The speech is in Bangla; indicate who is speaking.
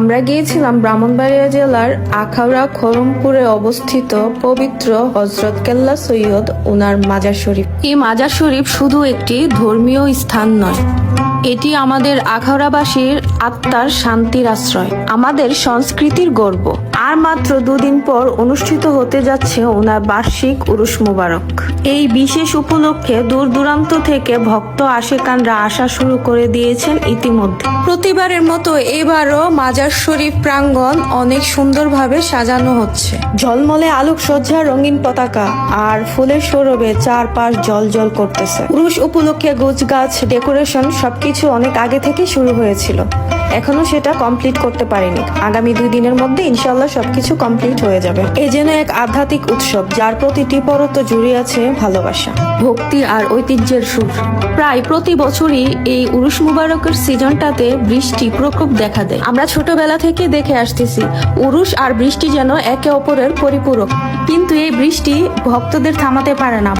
Speaker 1: আমরা গিয়েছিলাম ব্রাহ্মণবাড়িয়া জেলার আখাউড়া খড়মপুরে অবস্থিত পবিত্র হযরত কেল্লা সৈয়দ উনার মাজার শরীফ। এই মাজার শরীফ শুধু একটি ধর্মীয় স্থান নয়, এটি আমাদের আখাউড়াবাসীর আত্মার শান্তির আশ্রয়, আমাদের সংস্কৃতির গর্ব। আর মাত্র দুদিন পর অনুষ্ঠিত হতে যাচ্ছে ওনার বার্ষিক উরুস মুবারক। এই বিশেষ উপলক্ষে দূর দূরান্ত থেকে ভক্ত আশিকানরা আসা শুরু করে দিয়েছেন ইতিমধ্যে। প্রতিবারের মতো এবারও মাজার শরীফ প্রাঙ্গণ অনেক সুন্দরভাবে সাজানো হচ্ছে। ঝলমলে আলোকসজ্জা, রঙিন পতাকা আর ফুলের সৌরভে চারপাশ জল করতেছে। উরুস উপলক্ষে গাছ, ডেকোরেশন সবকিছু অনেক আগে থেকে শুরু হয়েছিল, এখনো সেটা কমপ্লিট করতে পারিনি। আগামী 2 দিনের মধ্যে ইনশাআল্লাহ সবকিছু কমপ্লিট হয়ে যাবে। এ যেন এক আধ্যাত্মিক উৎসব, যার প্রতিটি পরত জুড়ে আছে ভালোবাসা, ভক্তি আর ঐতিহ্যের সুর। প্রায় প্রতি বছরই এই উরুস মুবারকের সিজনটাতে বৃষ্টি প্রকোপ দেখা দেয়। আমরা ছোটবেলা থেকে দেখে আসতেছি উরুস আর বৃষ্টি যেন একে অপরের পরিপূরক, কিন্তু এই বৃষ্টি ভক্তদের থামাতে পারে না।